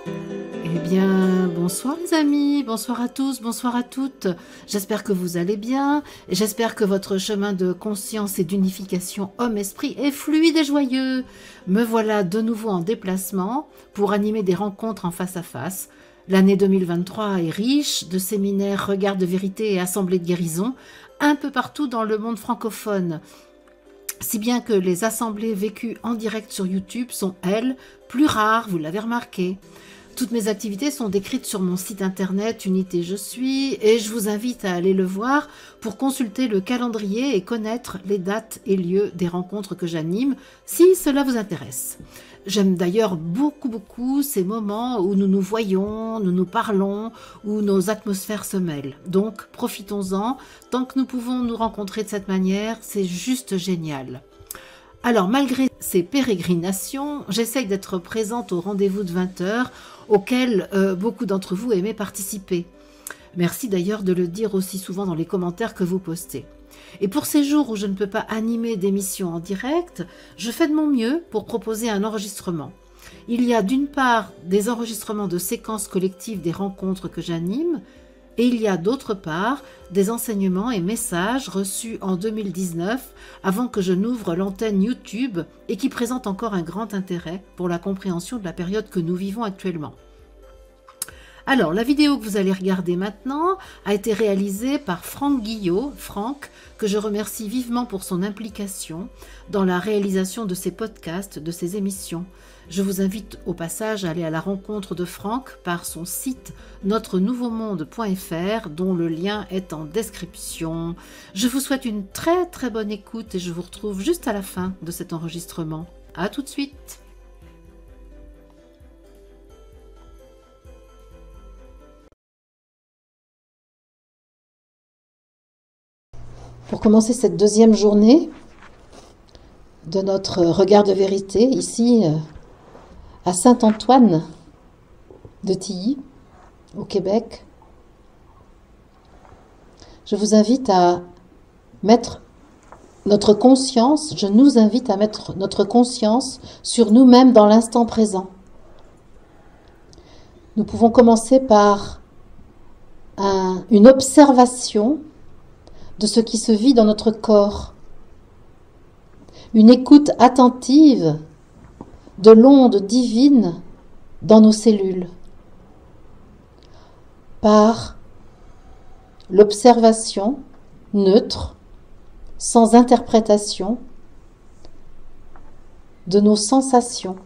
Eh bien, bonsoir les amis, bonsoir à tous, bonsoir à toutes. J'espère que vous allez bien et j'espère que votre chemin de conscience et d'unification homme-esprit est fluide et joyeux. Me voilà de nouveau en déplacement pour animer des rencontres en face à face. L'année 2023 est riche de séminaires, regards de vérité et assemblées de guérison un peu partout dans le monde francophone. Si bien que les assemblées vécues en direct sur YouTube sont, elles, plus rares, vous l'avez remarqué. Toutes mes activités sont décrites sur mon site internet Unité Je Suis et je vous invite à aller le voir pour consulter le calendrier et connaître les dates et lieux des rencontres que j'anime si cela vous intéresse. J'aime d'ailleurs beaucoup ces moments où nous nous voyons, nous nous parlons, où nos atmosphères se mêlent. Donc profitons-en, tant que nous pouvons nous rencontrer de cette manière, c'est juste génial. Alors, malgré ces pérégrinations, j'essaye d'être présente au rendez-vous de 20 h auquel beaucoup d'entre vous aimaient participer. Merci d'ailleurs de le dire aussi souvent dans les commentaires que vous postez. Et pour ces jours où je ne peux pas animer d'émissions en direct, je fais de mon mieux pour proposer un enregistrement. Il y a d'une part des enregistrements de séquences collectives des rencontres que j'anime, et il y a d'autre part des enseignements et messages reçus en 2019 avant que je n'ouvre l'antenne YouTube et qui présentent encore un grand intérêt pour la compréhension de la période que nous vivons actuellement. Alors, la vidéo que vous allez regarder maintenant a été réalisée par Franck Guillot, Franck, que je remercie vivement pour son implication dans la réalisation de ces podcasts, de ces émissions. Je vous invite au passage à aller à la rencontre de Franck par son site notrenouveaumonde.fr dont le lien est en description. Je vous souhaite une très bonne écoute et je vous retrouve juste à la fin de cet enregistrement. À tout de suite. Pour commencer cette deuxième journée de notre regard de vérité, ici à Saint-Antoine de Tilly, au Québec, je vous invite à mettre notre conscience, je nous invite à mettre notre conscience sur nous-mêmes dans l'instant présent. Nous pouvons commencer par une observation de ce qui se vit dans notre corps, une écoute attentive de l'onde divine dans nos cellules, par l'observation neutre, sans interprétation, de nos sensations,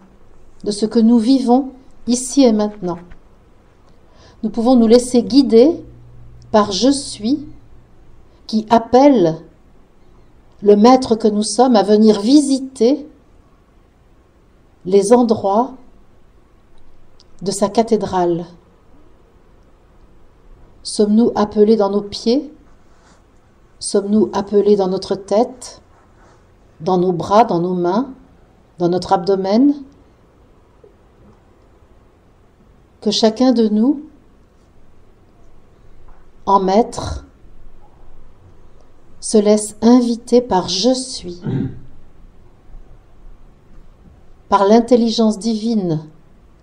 de ce que nous vivons ici et maintenant. Nous pouvons nous laisser guider par « je suis » qui appelle le maître que nous sommes à venir visiter les endroits de sa cathédrale. Sommes-nous appelés dans nos pieds? Sommes-nous appelés dans notre tête, dans nos bras, dans nos mains, dans notre abdomen? Que chacun de nous, en maître, se laisse inviter par « je suis », par l'intelligence divine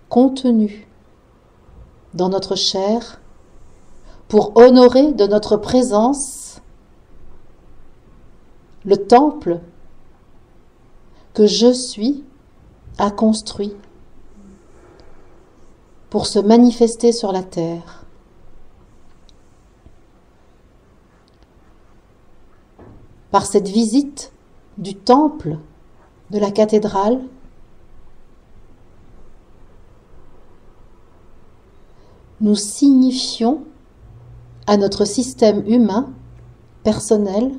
contenue dans notre chair, pour honorer de notre présence le temple que je suis a construit pour se manifester sur la terre. Par cette visite du temple, de la cathédrale, nous signifions à notre système humain, personnel,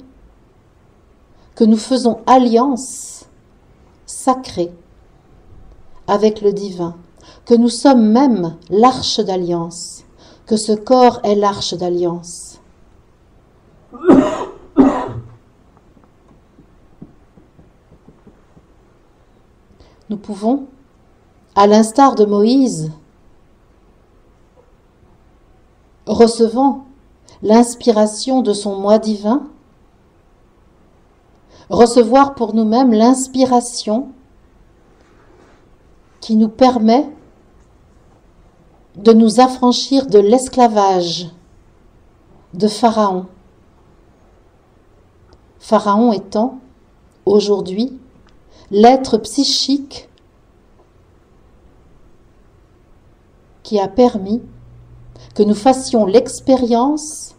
que nous faisons alliance sacrée avec le divin, que nous sommes même l'arche d'alliance, que ce corps est l'arche d'alliance. Nous pouvons, à l'instar de Moïse, recevant l'inspiration de son moi divin, recevoir pour nous-mêmes l'inspiration qui nous permet de nous affranchir de l'esclavage de Pharaon. Pharaon étant, aujourd'hui, l'être psychique qui a permis que nous fassions l'expérience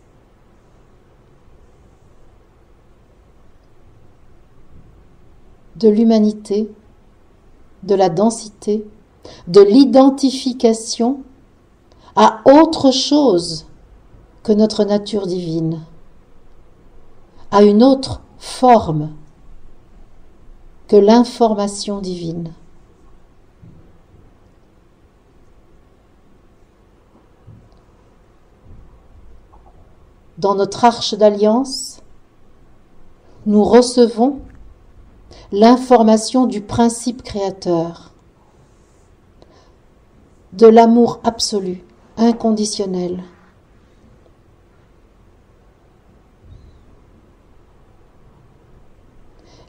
de l'humanité, de la densité, de l'identification à autre chose que notre nature divine, à une autre forme que l'information divine. Dans notre arche d'alliance, nous recevons l'information du principe créateur, de l'amour absolu, inconditionnel.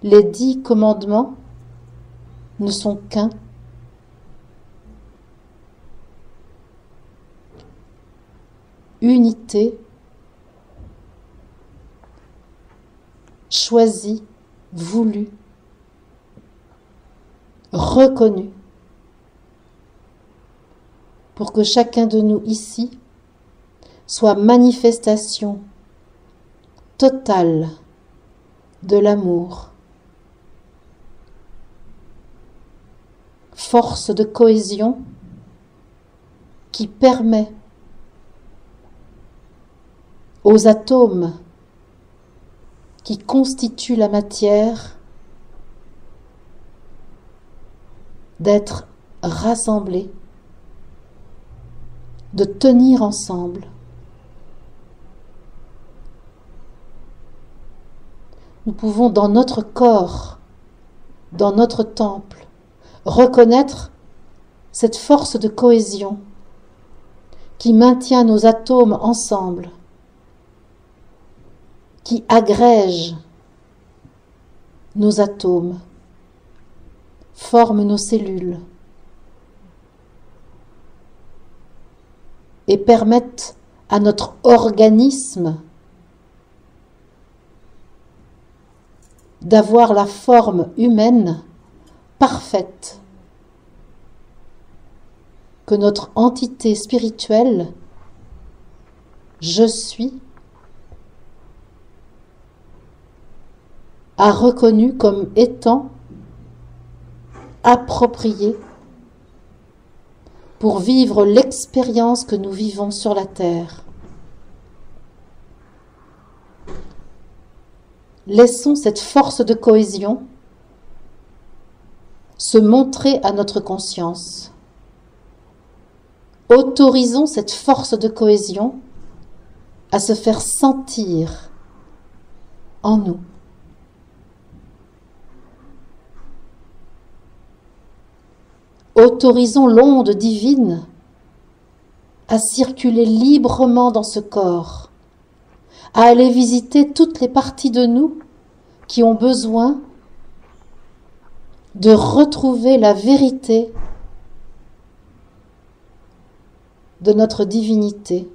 Les 10 commandements ne sont qu'un unité choisie, voulue, reconnue, pour que chacun de nous ici soit manifestation totale de l'amour, force de cohésion qui permet aux atomes qui constituent la matière d'être rassemblés, de tenir ensemble. Nous pouvons dans notre corps, dans notre temple, reconnaître cette force de cohésion qui maintient nos atomes ensemble, qui agrège nos atomes, forme nos cellules et permettent à notre organisme d'avoir la forme humaine parfaite que notre entité spirituelle, je suis, a reconnu comme étant approprié pour vivre l'expérience que nous vivons sur la terre. Laissons cette force de cohésion se montrer à notre conscience. Autorisons cette force de cohésion à se faire sentir en nous. Autorisons l'onde divine à circuler librement dans ce corps, à aller visiter toutes les parties de nous qui ont besoin de retrouver la vérité de notre divinité.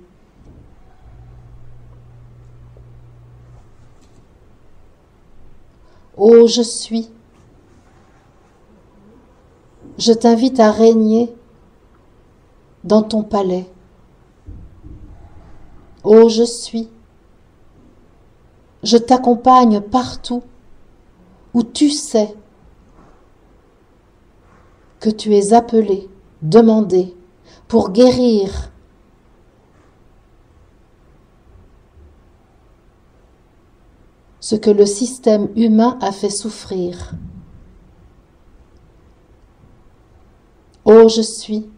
Ô je suis, je t'invite à régner dans ton palais. Ô je suis, je t'accompagne partout où tu sais que tu es appelé, demandé, pour guérir ce que le système humain a fait souffrir. Ô je suis,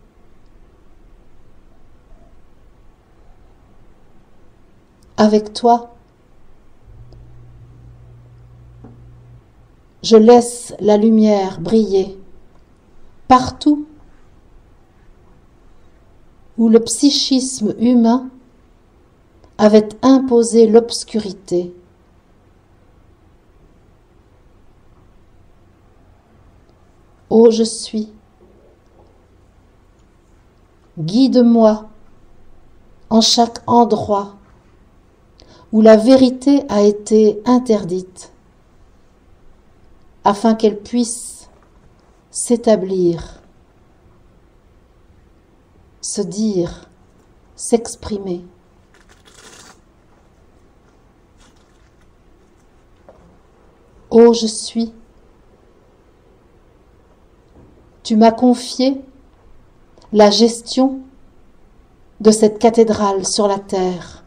avec toi, je laisse la lumière briller partout où le psychisme humain avait imposé l'obscurité. Ô je suis, Guide-moi en chaque endroit où la vérité a été interdite, afin qu'elle puisse s'établir, se dire, s'exprimer. Ô je suis, tu m'as confié la gestion de cette cathédrale sur la terre.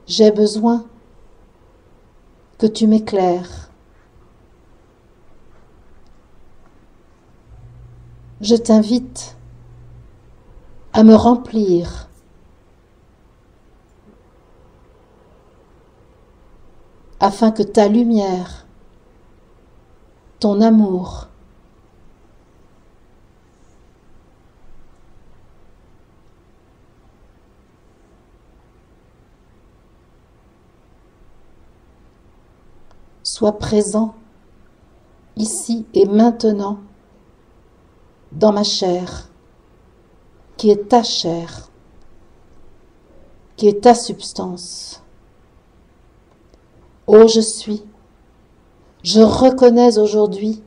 J'ai besoin que tu m'éclaires. Je t'invite à me remplir afin que ta lumière, ton amour, soit présent ici et maintenant dans ma chair, qui est ta chair, qui est ta substance. Ô je suis, je reconnais aujourd'hui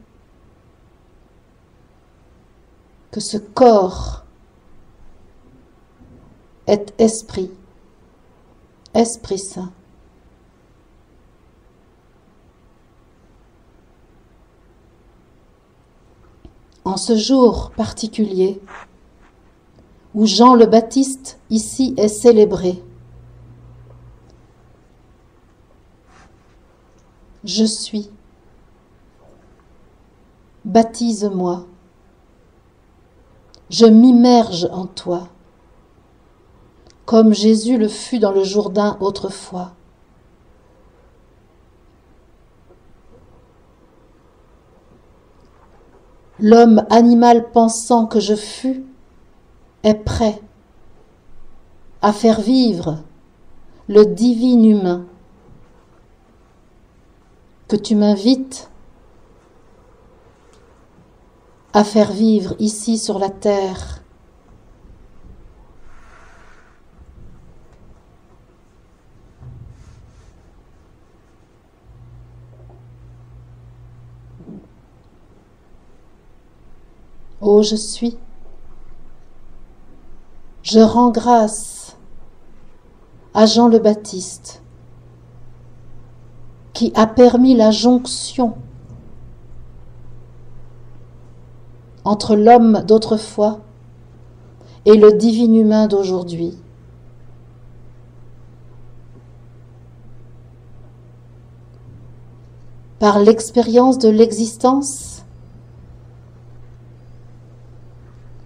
que ce corps est esprit, Esprit Saint. En ce jour particulier où Jean le Baptiste ici est célébré, je suis, baptise-moi, je m'immerge en toi, comme Jésus le fut dans le Jourdain autrefois. L'homme animal pensant que je fus est prêt à faire vivre le divin humain que tu m'invites à faire vivre ici sur la terre. Ô je suis, je rends grâce à Jean le Baptiste qui a permis la jonction entre l'homme d'autrefois et le divin humain d'aujourd'hui. Par l'expérience de l'existence,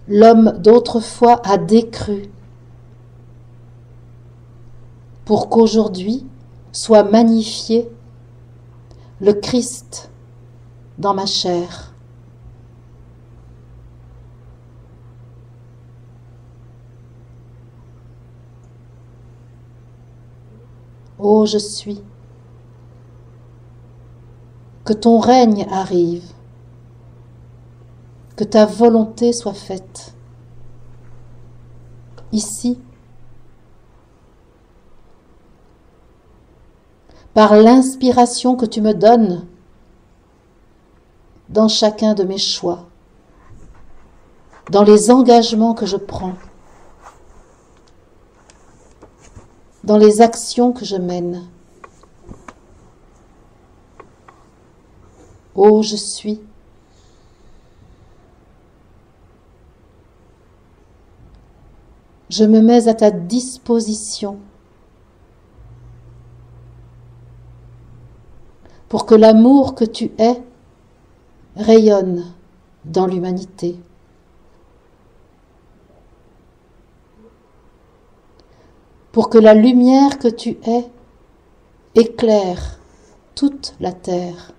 l'homme d'autrefois a décru pour qu'aujourd'hui soit magnifié le Christ dans ma chair. Ô je suis, que ton règne arrive, que ta volonté soit faite, ici, par l'inspiration que tu me donnes dans chacun de mes choix, dans les engagements que je prends, dans les actions que je mène. Ô je suis, je me mets à ta disposition pour que l'amour que tu es rayonne dans l'humanité. Pour que la lumière que tu es éclaire toute la terre.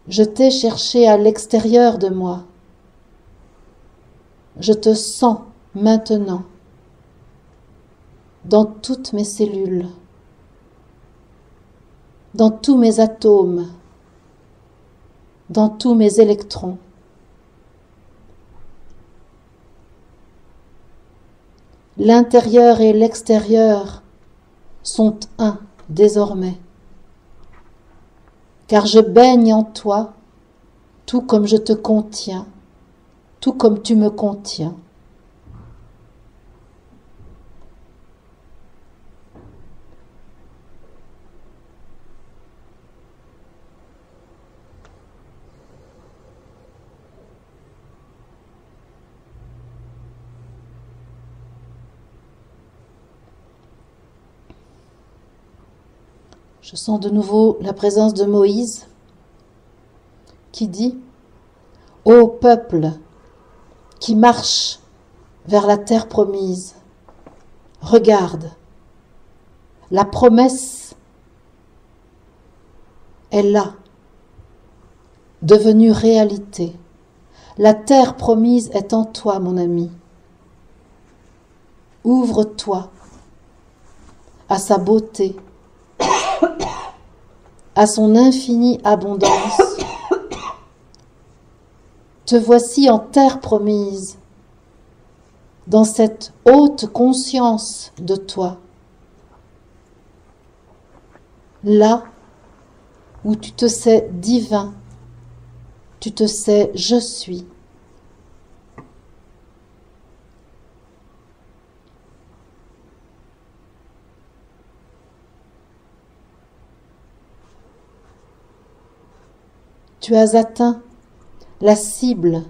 Je t'ai cherché à l'extérieur de moi. Je te sens maintenant dans toutes mes cellules. dans tous mes atomes, dans tous mes électrons. L'intérieur et l'extérieur sont un désormais, car je baigne en toi, tout comme je te contiens, tout comme tu me contiens. Je sens de nouveau la présence de Moïse qui dit « Ô peuple qui marche vers la terre promise, regarde, la promesse est là, devenue réalité. La terre promise est en toi, mon ami. Ouvre-toi à sa beauté, à son infinie abondance. Te voici en terre promise, dans cette haute conscience de toi, là où tu te sais divin, tu te sais je suis. Tu as atteint la cible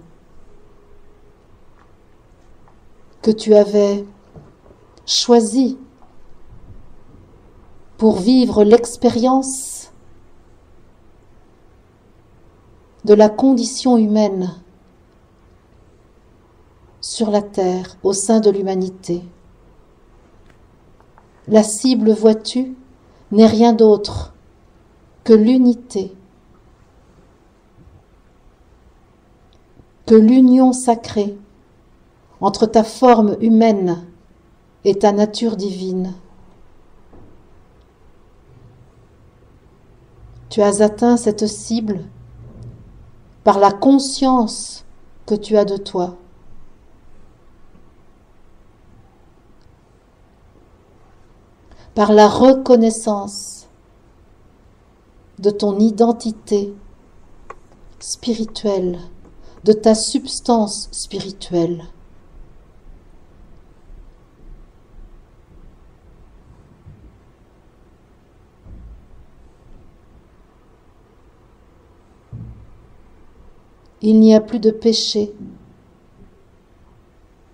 que tu avais choisie pour vivre l'expérience de la condition humaine sur la terre, au sein de l'humanité. La cible, vois-tu, n'est rien d'autre que l'unité, que l'union sacrée entre ta forme humaine et ta nature divine. Tu as atteint cette cible par la conscience que tu as de toi. Par la reconnaissance de ton identité spirituelle, de ta substance spirituelle. Il n'y a plus de péché,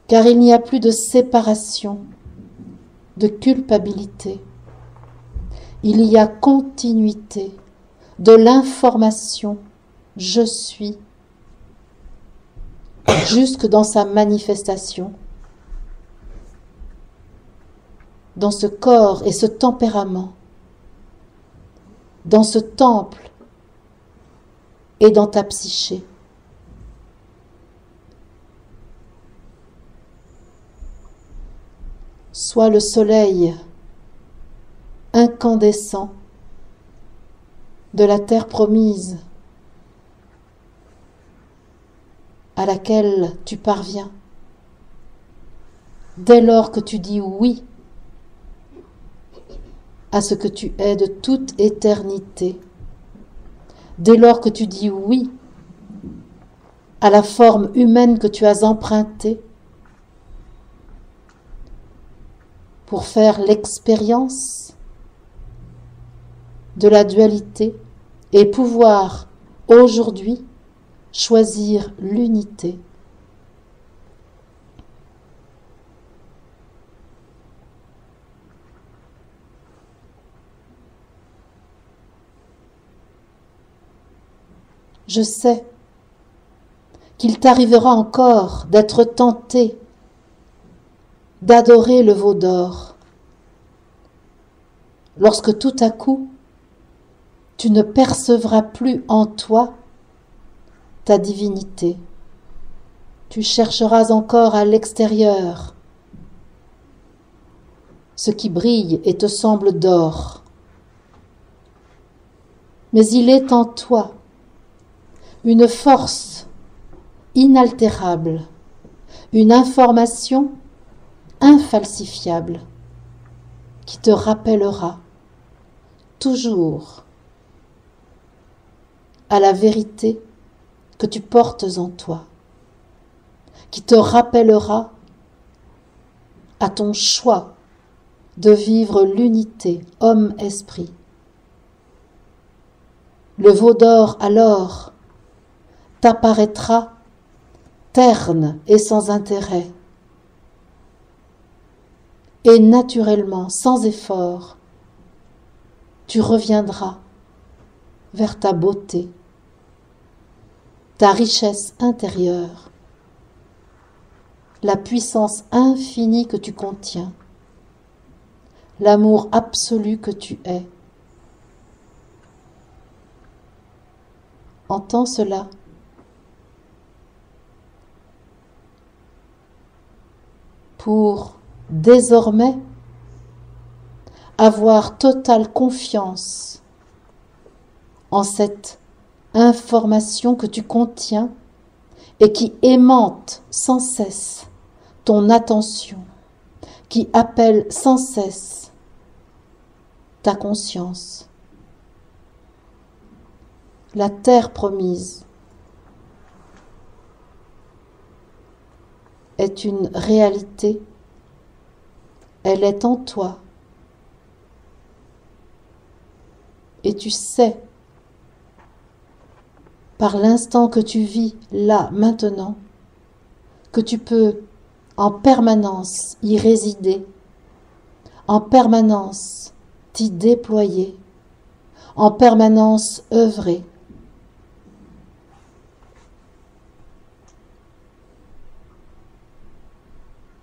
car il n'y a plus de séparation, de culpabilité. Il y a continuité de l'information « je suis » jusque dans sa manifestation, dans ce corps et ce tempérament, dans ce temple et dans ta psyché. Sois le soleil incandescent de la terre promise à laquelle tu parviens, dès lors que tu dis oui à ce que tu es de toute éternité, dès lors que tu dis oui à la forme humaine que tu as empruntée pour faire l'expérience de la dualité et pouvoir aujourd'hui choisir l'unité. Je sais qu'il t'arrivera encore d'être tenté d'adorer le veau d'or, lorsque tout à coup tu ne percevras plus en toi ta divinité. Tu chercheras encore à l'extérieur ce qui brille et te semble d'or. mais il est en toi une force inaltérable, une information infalsifiable qui te rappellera toujours à la vérité que tu portes en toi, qui te rappellera à ton choix de vivre l'unité homme-esprit. Le veau d'or alors t'apparaîtra terne et sans intérêt, et naturellement, sans effort, tu reviendras vers ta beauté, ta richesse intérieure, la puissance infinie que tu contiens, l'amour absolu que tu es. Entends cela. Pour désormais avoir totale confiance en cette information que tu contiens et qui aimante sans cesse ton attention, qui appelle sans cesse ta conscience. La terre promise est une réalité, elle est en toi. Et tu sais, par l'instant que tu vis là, maintenant, que tu peux en permanence y résider, en permanence t'y déployer, en permanence œuvrer.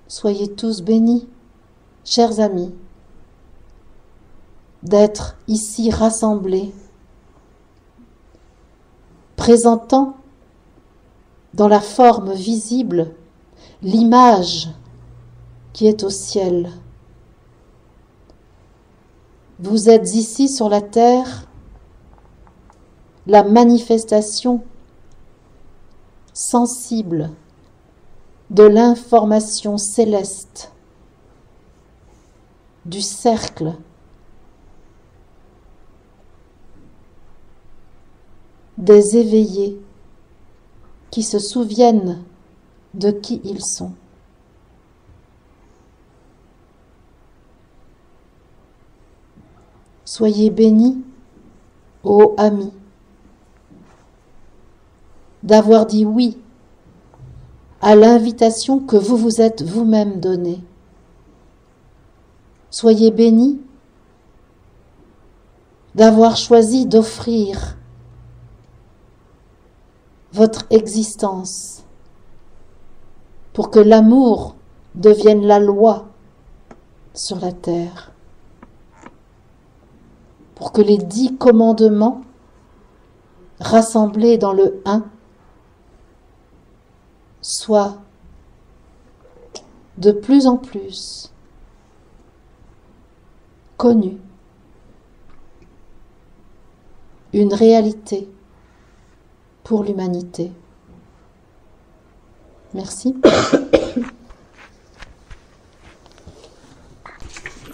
Soyez tous bénis, chers amis, d'être ici rassemblés, présentant dans la forme visible l'image qui est au ciel. Vous êtes ici sur la terre, la manifestation sensible de l'information céleste, du cercle, des éveillés qui se souviennent de qui ils sont. Soyez bénis, ô amis, d'avoir dit oui à l'invitation que vous vous êtes vous-même donnée. Soyez bénis d'avoir choisi d'offrir votre existence pour que l'amour devienne la loi sur la terre, pour que les 10 commandements rassemblés dans le 1 soient de plus en plus connus, une réalité pour l'humanité. Merci.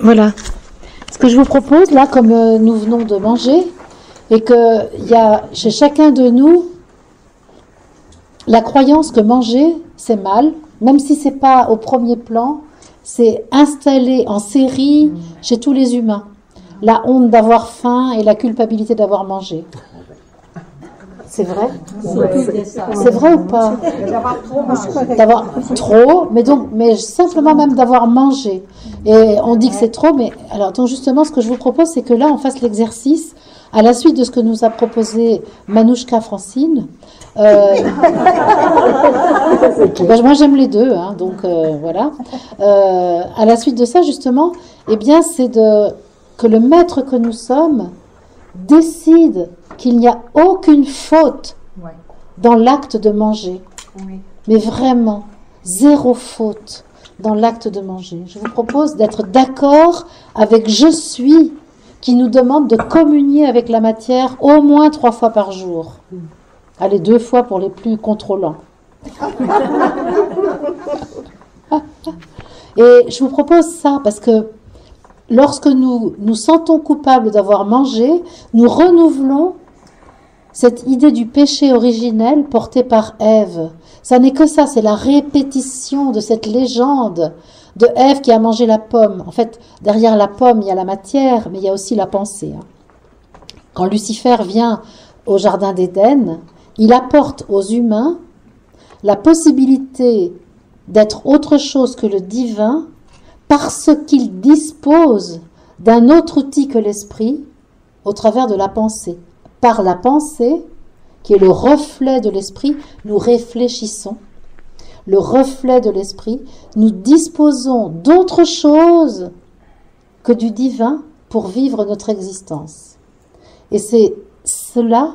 Voilà. Ce que je vous propose, là, comme nous venons de manger, et qu'il y a chez chacun de nous la croyance que manger, c'est mal, même si ce n'est pas au premier plan, c'est installé en série chez tous les humains. La honte d'avoir faim et la culpabilité d'avoir mangé. C'est vrai? C'est vrai ou pas? D'avoir trop, mais simplement même d'avoir mangé. Et on dit que c'est trop, mais alors donc justement, ce que je vous propose, c'est que là, on fasse l'exercice à la suite de ce que nous a proposé Manouchka Francine. Moi, j'aime les deux, hein, donc voilà. À la suite de ça, justement, eh bien, c'est que le maître que nous sommes décide qu'il n'y a aucune faute dans l'acte de manger. Oui. Mais vraiment, zéro faute dans l'acte de manger. Je vous propose d'être d'accord avec « je suis » qui nous demande de communier avec la matière au moins 3 fois par jour. Allez, 2 fois pour les plus contrôlants. Et je vous propose ça parce que lorsque nous nous sentons coupables d'avoir mangé, nous renouvelons cette idée du péché originel porté par Ève. Ça n'est que ça, c'est la répétition de cette légende de Ève qui a mangé la pomme. En fait, derrière la pomme, il y a la matière, mais il y a aussi la pensée. Quand Lucifer vient au jardin d'Éden, il apporte aux humains la possibilité d'être autre chose que le divin parce qu'il dispose d'un autre outil que l'esprit au travers de la pensée. Par la pensée, qui est le reflet de l'esprit, nous réfléchissons. Le reflet de l'esprit, nous disposons d'autre chose que du divin pour vivre notre existence. Et c'est cela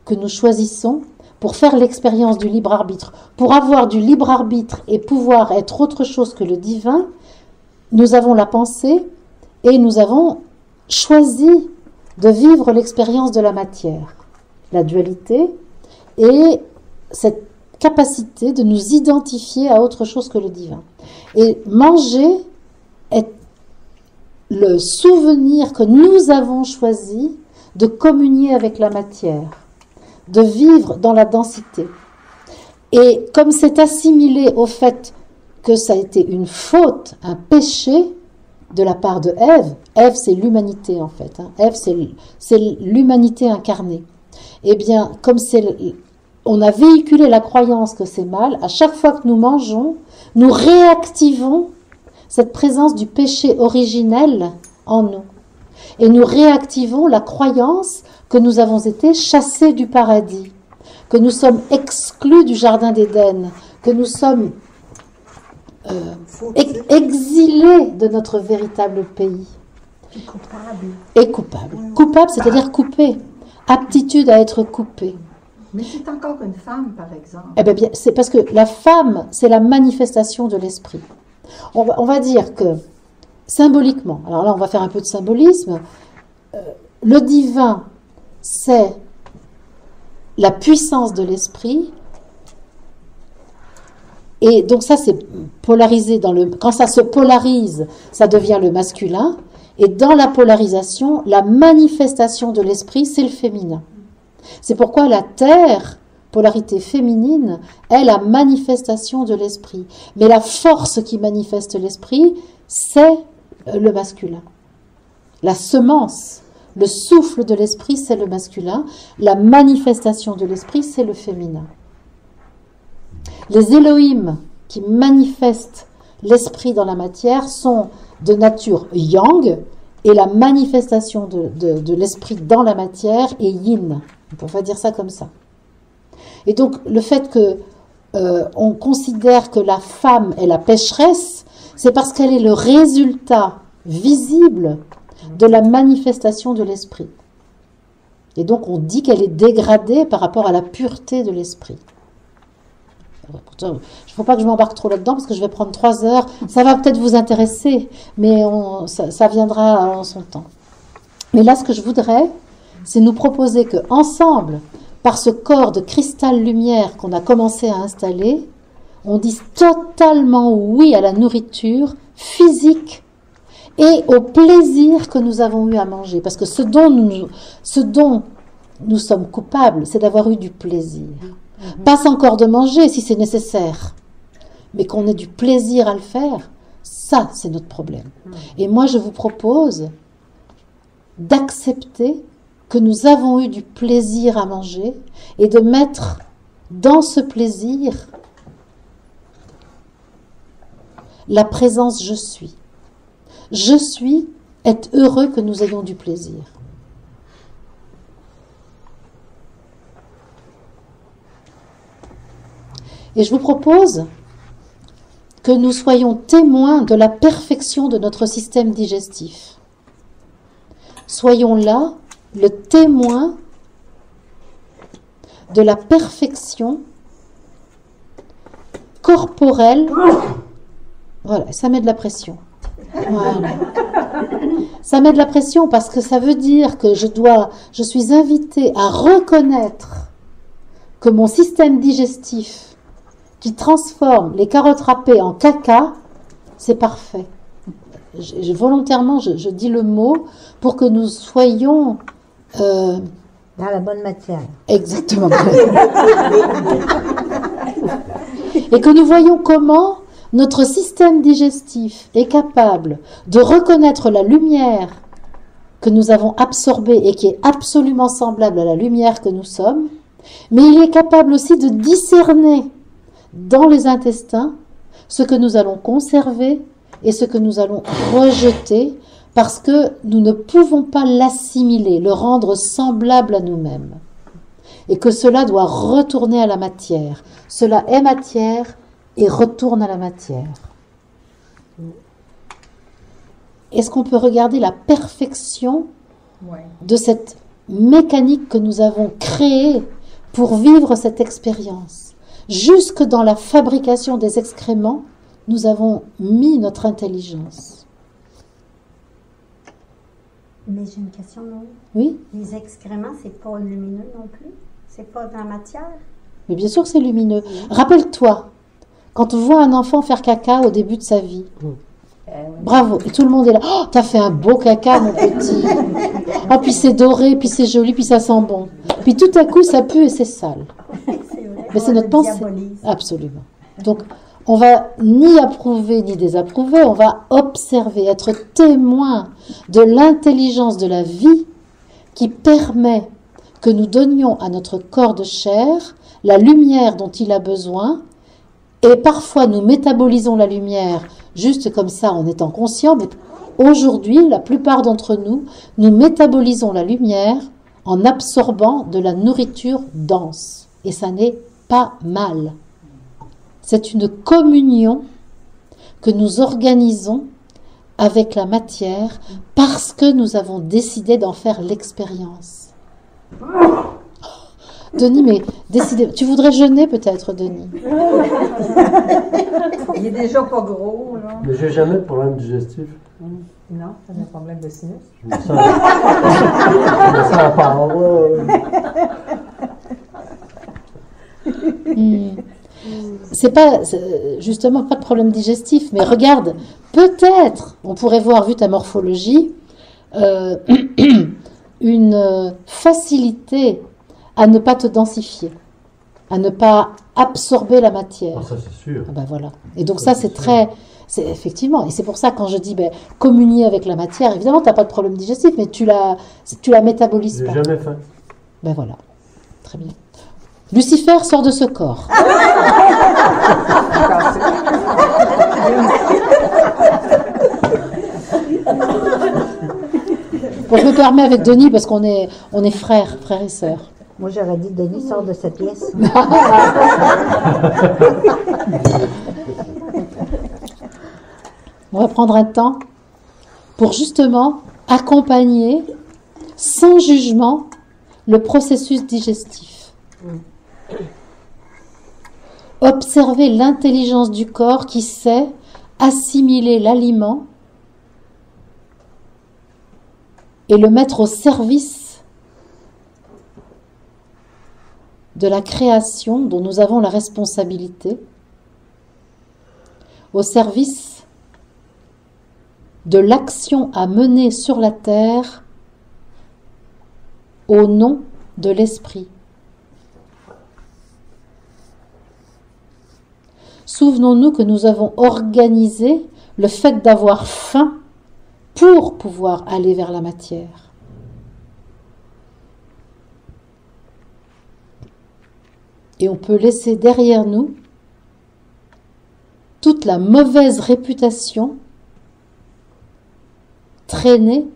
que nous choisissons pour faire l'expérience du libre arbitre. Pour avoir du libre arbitre et pouvoir être autre chose que le divin, nous avons la pensée et nous avons choisi de vivre l'expérience de la matière, la dualité et cette capacité de nous identifier à autre chose que le divin. Et manger est le souvenir que nous avons choisi de communier avec la matière, de vivre dans la densité. Et comme c'est assimilé au fait que ça a été une faute, un péché de la part de Ève, Ève c'est l'humanité en fait, Ève c'est l'humanité incarnée. Eh bien, comme on a véhiculé la croyance que c'est mal, à chaque fois que nous mangeons, nous réactivons cette présence du péché originel en nous. Et nous réactivons la croyance que nous avons été chassés du paradis, que nous sommes exclus du jardin d'Éden, que nous sommes exilés de notre véritable pays. Et coupable. Coupable, c'est-à-dire coupé. Aptitude à être coupé. Mais c'est encore une femme, par exemple. Eh bien, c'est parce que la femme, c'est la manifestation de l'esprit. On va dire que, symboliquement, alors là, on va faire un peu de symbolisme, le divin, c'est la puissance de l'esprit. Et donc ça, c'est polarisé quand ça se polarise, ça devient le masculin. Et dans la polarisation, la manifestation de l'esprit, c'est le féminin. C'est pourquoi la terre, polarité féminine, est la manifestation de l'esprit. Mais la force qui manifeste l'esprit, c'est le masculin. La semence, le souffle de l'esprit, c'est le masculin. La manifestation de l'esprit, c'est le féminin. Les Elohim qui manifestent l'esprit dans la matière sont de nature yang et la manifestation de l'esprit dans la matière est yin. On va dire ça comme ça. Et donc le fait que on considère que la femme est la pécheresse, c'est parce qu'elle est le résultat visible de la manifestation de l'esprit. Et donc on dit qu'elle est dégradée par rapport à la pureté de l'esprit. Il ne faut pas que je m'embarque trop là-dedans parce que je vais prendre 3 heures. Ça va peut-être vous intéresser, mais ça viendra en son temps. Mais là, ce que je voudrais, c'est nous proposer que ensemble, par ce corps de cristal-lumière qu'on a commencé à installer, on dise totalement oui à la nourriture physique et au plaisir que nous avons eu à manger. Parce que ce dont nous sommes coupables, c'est d'avoir eu du plaisir. Pas encore de manger si c'est nécessaire, mais qu'on ait du plaisir à le faire, ça c'est notre problème. Et moi je vous propose d'accepter que nous avons eu du plaisir à manger et de mettre dans ce plaisir la présence je suis. Je suis est heureux que nous ayons du plaisir. Et je vous propose que nous soyons témoins de la perfection de notre système digestif. Soyons là le témoin de la perfection corporelle. Voilà, ça met de la pression. Voilà. Ça met de la pression parce que ça veut dire que je suis invitée à reconnaître que mon système digestif qui transforme les carottes râpées en caca, c'est parfait. Volontairement, je dis le mot pour que nous soyons... dans la bonne matière. Exactement. Et que nous voyons comment notre système digestif est capable de reconnaître la lumière que nous avons absorbée et qui est absolument semblable à la lumière que nous sommes, mais il est capable aussi de discerner dans les intestins ce que nous allons conserver et ce que nous allons rejeter parce que nous ne pouvons pas l'assimiler, le rendre semblable à nous-mêmes. Et que cela doit retourner à la matière. Cela est matière et retourne à la matière. Est-ce qu'on peut regarder la perfection de cette mécanique que nous avons créée pour vivre cette expérience? Jusque dans la fabrication des excréments, nous avons mis notre intelligence. Mais j'ai une question, non? Oui? Les excréments, c'est pas lumineux non plus? C'est pas de la matière? Mais bien sûr que c'est lumineux. Rappelle-toi, quand on voit un enfant faire caca au début de sa vie, bravo, et tout le monde est là. Oh, t'as fait un beau caca, mon petit. Oh, puis c'est doré, puis c'est joli, puis ça sent bon. Puis tout à coup, ça pue et c'est sale. Mais c'est notre pensée. Absolument. Donc, on va ni approuver ni désapprouver, on va observer, être témoin de l'intelligence de la vie qui permet que nous donnions à notre corps de chair la lumière dont il a besoin. Et parfois, nous métabolisons la lumière juste comme ça en étant conscients. Mais aujourd'hui, la plupart d'entre nous, nous métabolisons la lumière en absorbant de la nourriture dense. Et ça n'est pas mal. C'est une communion que nous organisons avec la matière parce que nous avons décidé d'en faire l'expérience. Denis, mais décidez. Tu voudrais jeûner peut-être, Denis? Il est déjà pas gros, là. Mais j'ai jamais de problème digestif. Non, t'as un problème de sinus. Je me sens à part. C'est pas, justement, pas de problème digestif, mais regarde, peut-être, on pourrait voir, vu ta morphologie, une facilité à ne pas te densifier, à ne pas absorber la matière. Ah, ça c'est sûr. Ah ben voilà. Et donc ça c'est très, c'est effectivement, et c'est pour ça quand je dis communier avec la matière, évidemment tu n'as pas de problème digestif, mais tu la métabolises J'ai pas. jamais fait. Ben voilà, très bien. Lucifer sort de ce corps. Bon, je me permets avec Denis parce qu'on est frères et sœurs. Moi, j'aurais dit, Denis, sort de cette pièce. On va prendre un temps pour justement accompagner sans jugement le processus digestif. Observer l'intelligence du corps qui sait assimiler l'aliment et le mettre au service de la création dont nous avons la responsabilité, au service de l'action à mener sur la terre au nom de l'esprit. Souvenons-nous que nous avons organisé le fait d'avoir faim pour pouvoir aller vers la matière. Et on peut laisser derrière nous toute la mauvaise réputation traînée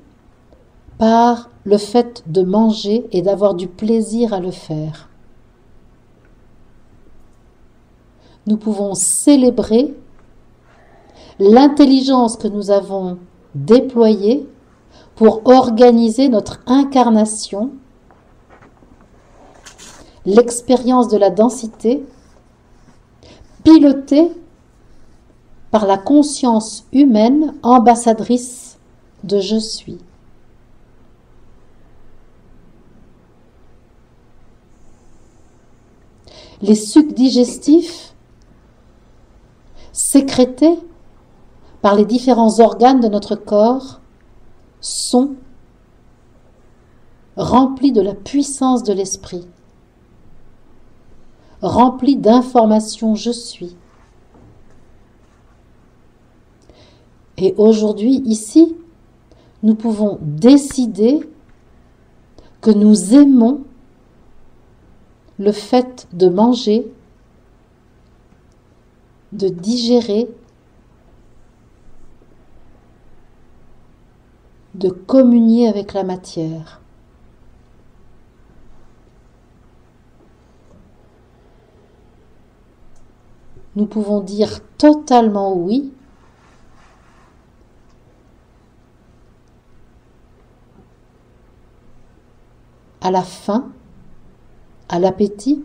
par le fait de manger et d'avoir du plaisir à le faire. Nous pouvons célébrer l'intelligence que nous avons déployée pour organiser notre incarnation, l'expérience de la densité, pilotée par la conscience humaine ambassadrice de je suis. Les sucs digestifs sécrétés par les différents organes de notre corps sont remplis de la puissance de l'esprit, remplis d'informations je suis. Et aujourd'hui, ici, nous pouvons décider que nous aimons le fait de manger, de digérer, de communier avec la matière. Nous pouvons dire totalement oui à la faim, à l'appétit,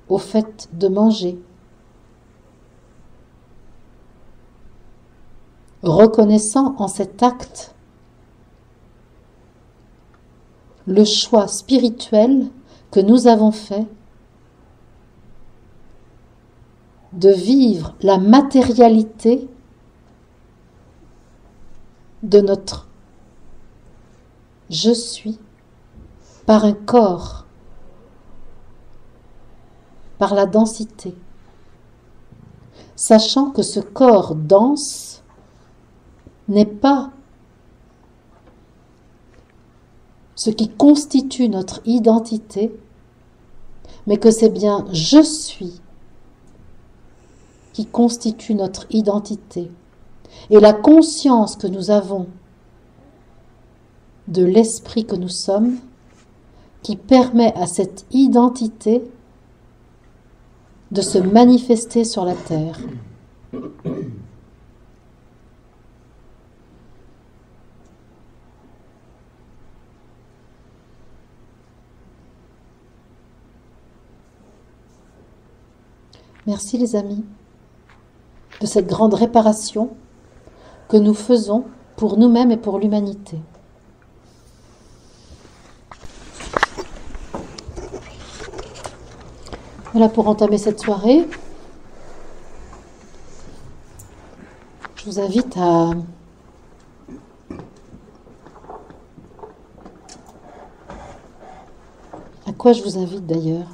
au fait de manger. Reconnaissant en cet acte le choix spirituel que nous avons fait de vivre la matérialité de notre je suis par un corps, par la densité, sachant que ce corps dense n'est pas ce qui constitue notre identité, mais que c'est bien je suis qui constitue notre identité. Et la conscience que nous avons de l'esprit que nous sommes, qui permet à cette identité de se manifester sur la terre. Merci les amis de cette grande réparation que nous faisons pour nous-mêmes et pour l'humanité. Voilà pour entamer cette soirée. Je vous invite à quoi je vous invite d'ailleurs?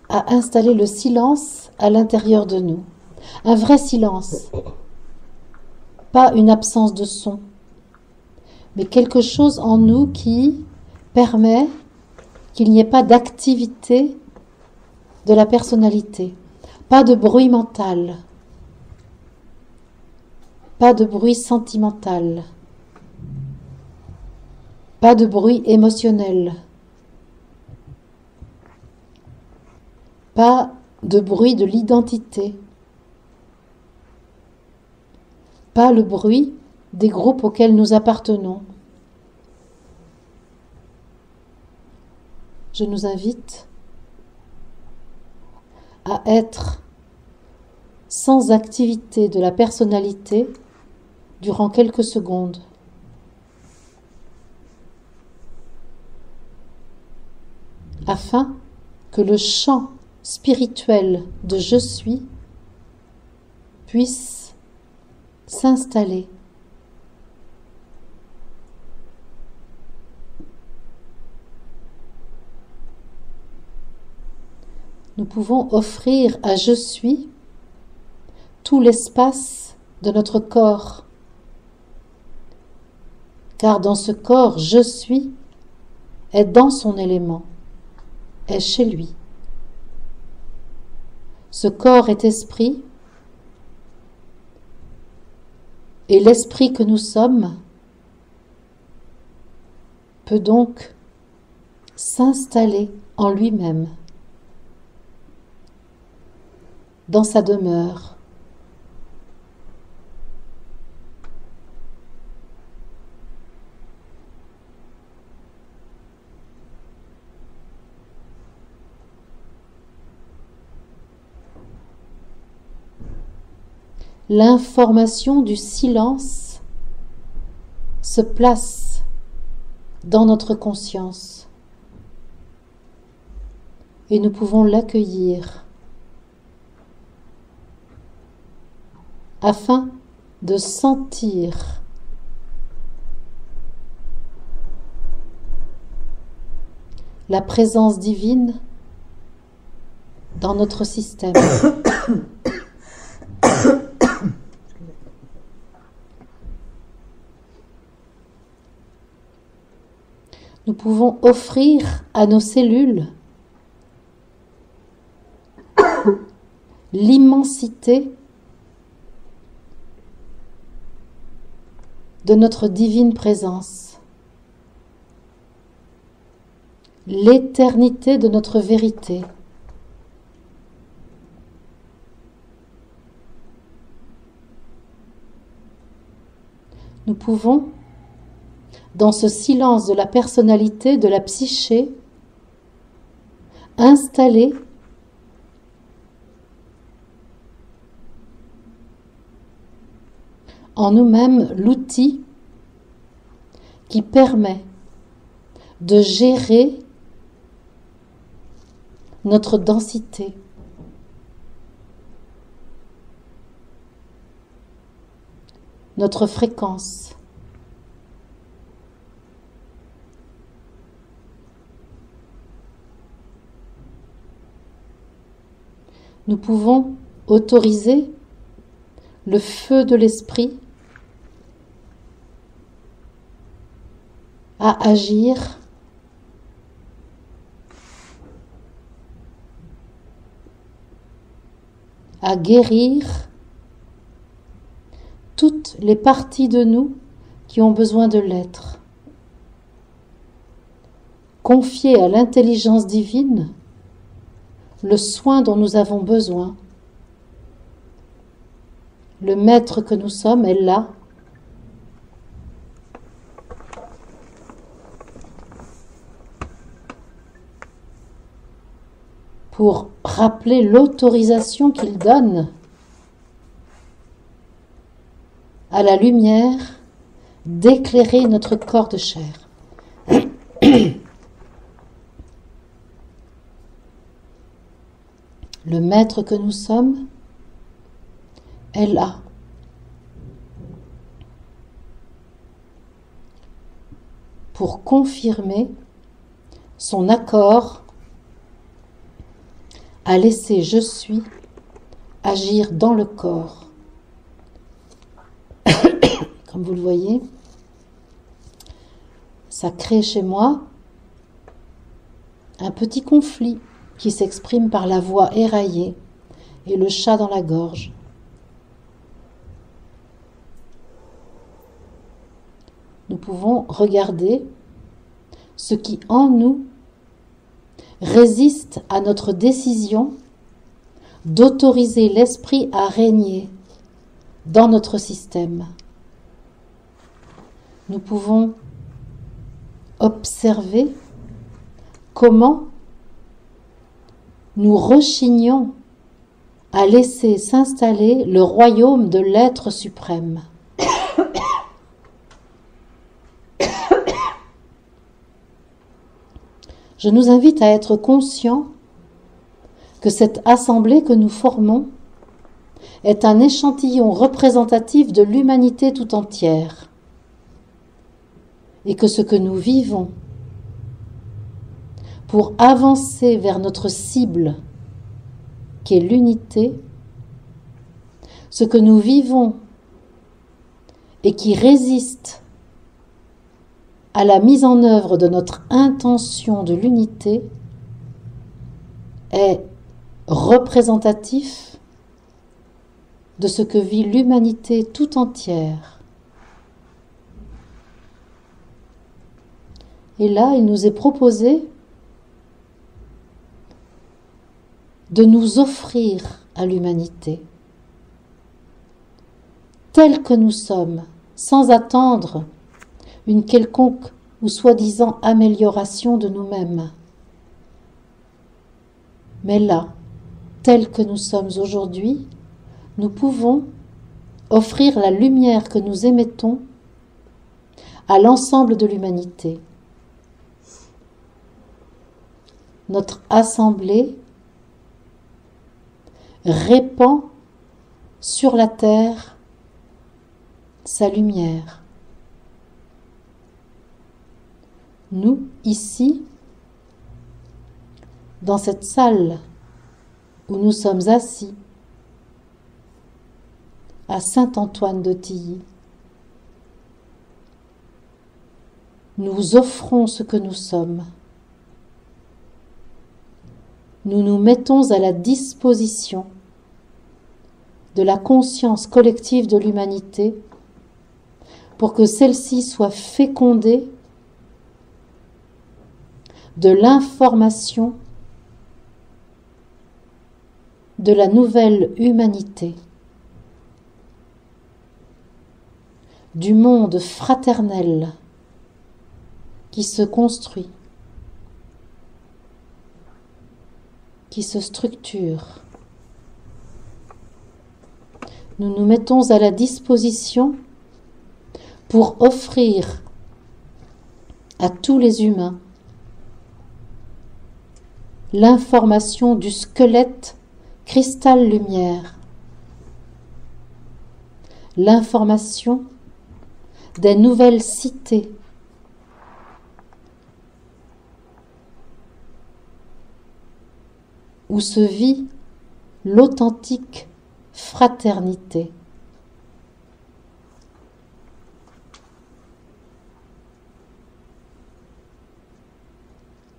À installer le silence à l'intérieur de nous. Un vrai silence. Pas une absence de son, mais quelque chose en nous qui permet qu'il n'y ait pas d'activité de la personnalité, pas de bruit mental, pas de bruit sentimental, pas de bruit émotionnel, pas de bruit de l'identité, pas le bruit des groupes auxquels nous appartenons. Je nous invite à être sans activité de la personnalité durant quelques secondes. Afin que le champ spirituel de je suis puisse s'installer. Nous pouvons offrir à je suis tout l'espace de notre corps, car dans ce corps je suis est dans son élément, est chez lui. Ce corps est esprit, et l'esprit que nous sommes peut donc s'installer en lui-même, dans sa demeure. l'information du silence se place dans notre conscience et nous pouvons l'accueillir afin de sentir la présence divine dans notre système. Nous pouvons offrir à nos cellules l'immensité de notre divine présence, l'éternité de notre vérité. Nous pouvons, dans ce silence de la personnalité, de la psyché, installer en nous-mêmes l'outil qui permet de gérer notre densité, notre fréquence. Nous pouvons autoriser le feu de l'esprit à agir à guérir toutes les parties de nous qui ont besoin de l'être. Confier à l'intelligence divine le soin dont nous avons besoin. Le maître que nous sommes est là. Pour rappeler l'autorisation qu'il donne à la lumière d'éclairer notre corps de chair. Le maître que nous sommes est là. Pour confirmer son accord à laisser je suis agir dans le corps. Comme vous le voyez, ça crée chez moi un petit conflit qui s'exprime par la voix éraillée et le chat dans la gorge. Nous pouvons regarder ce qui en nous résiste à notre décision d'autoriser l'esprit à régner dans notre système. Nous pouvons observer comment nous rechignons à laisser s'installer le royaume de l'être suprême. Je nous invite à être conscients que cette assemblée que nous formons est un échantillon représentatif de l'humanité tout entière et que ce que nous vivons pour avancer vers notre cible qui est l'unité, ce que nous vivons et qui résiste à la mise en œuvre de notre intention de l'unité est représentatif de ce que vit l'humanité tout entière. Et là, il nous est proposé de nous offrir à l'humanité, telle que nous sommes, sans attendre une quelconque ou soi-disant amélioration de nous-mêmes. Mais là, tels que nous sommes aujourd'hui, nous pouvons offrir la lumière que nous émettons à l'ensemble de l'humanité. Notre assemblée répand sur la terre sa lumière. Nous, ici, dans cette salle où nous sommes assis, à Saint-Antoine-de-Tilly, nous offrons ce que nous sommes. Nous nous mettons à la disposition de la conscience collective de l'humanité pour que celle-ci soit fécondée de l'information de la nouvelle humanité, du monde fraternel qui se construit, qui se structure. Nous nous mettons à la disposition pour offrir à tous les humains l'information du squelette cristal-lumière, l'information des nouvelles cités, où se vit l'authentique fraternité.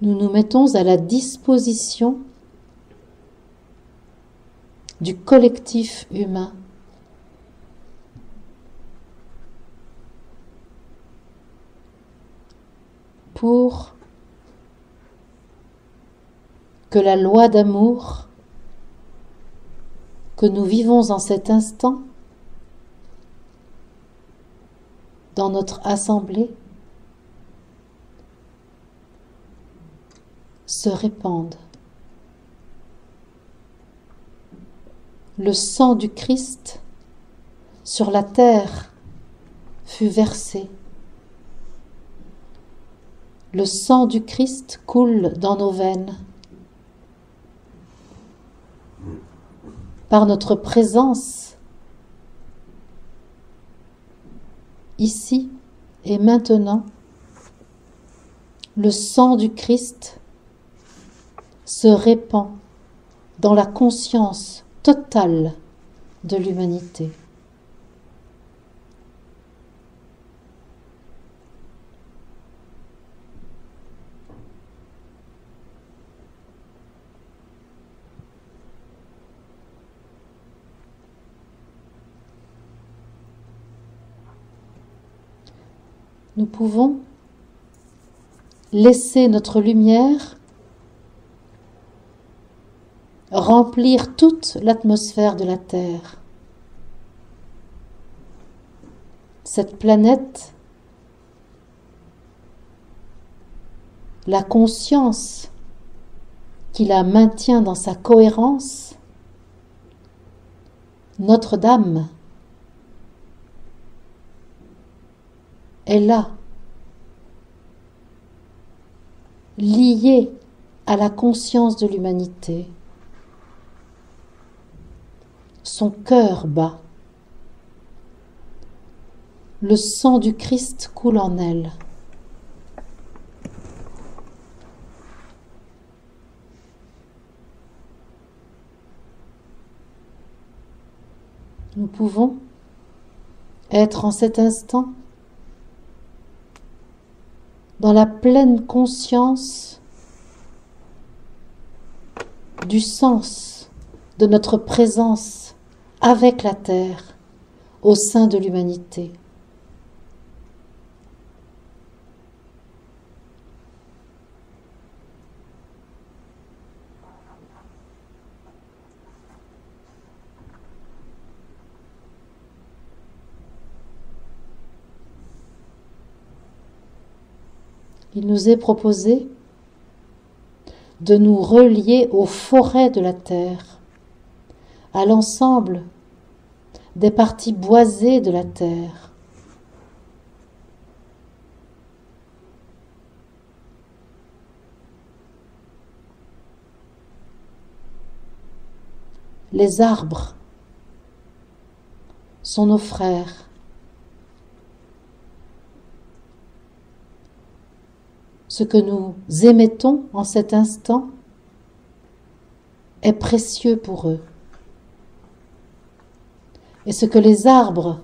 Nous nous mettons à la disposition du collectif humain pour que la loi d'amour que nous vivons en cet instant dans notre assemblée se répande. Le sang du Christ sur la terre fut versé. Le sang du Christ coule dans nos veines. Par notre présence, ici et maintenant, le sang du Christ se répand dans la conscience totale de l'humanité. Nous pouvons laisser notre lumière remplir toute l'atmosphère de la Terre. Cette planète, la conscience qui la maintient dans sa cohérence, Notre-Dame, est là, liée à la conscience de l'humanité. Son cœur bat. Le sang du Christ coule en elle. Nous pouvons être en cet instant dans la pleine conscience du sens de notre présence avec la Terre au sein de l'humanité. Il nous est proposé de nous relier aux forêts de la terre, à l'ensemble des parties boisées de la terre. Les arbres sont nos frères. Ce que nous émettons en cet instant est précieux pour eux. Et ce que les arbres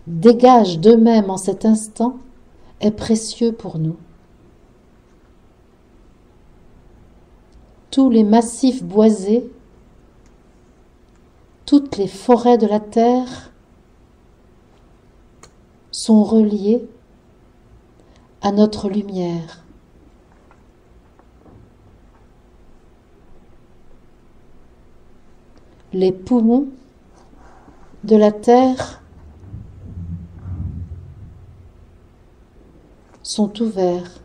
dégagent d'eux-mêmes en cet instant est précieux pour nous. Tous les massifs boisés, toutes les forêts de la terre sont reliées à notre lumière. Les poumons de la terre sont ouverts.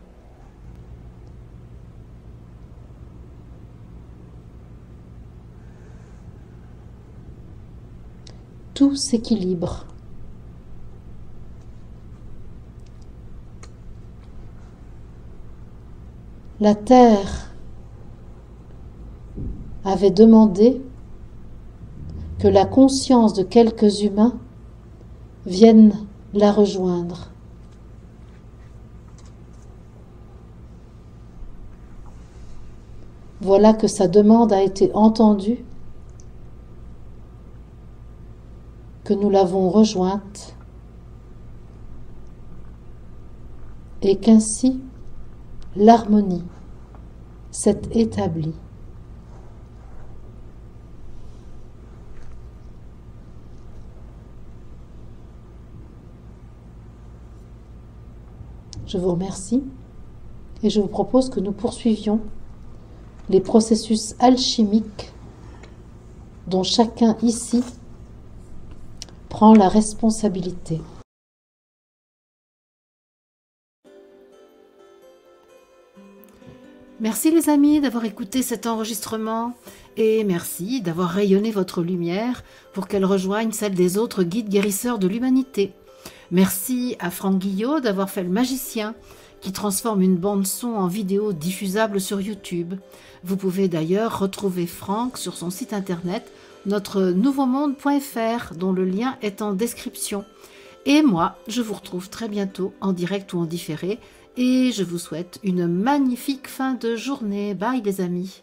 Tout s'équilibre. La terre avait demandé que la conscience de quelques humains vienne la rejoindre. Voilà que sa demande a été entendue, que nous l'avons rejointe et qu'ainsi l'harmonie s'est établie. Je vous remercie et je vous propose que nous poursuivions les processus alchimiques dont chacun ici prend la responsabilité. Merci les amis d'avoir écouté cet enregistrement et merci d'avoir rayonné votre lumière pour qu'elle rejoigne celle des autres guides guérisseurs de l'humanité. Merci à Franck Guillot d'avoir fait le magicien qui transforme une bande-son en vidéo diffusable sur YouTube. Vous pouvez d'ailleurs retrouver Franck sur son site internet notre-nouveau-monde.fr dont le lien est en description. Et moi, je vous retrouve très bientôt en direct ou en différé et je vous souhaite une magnifique fin de journée. Bye les amis.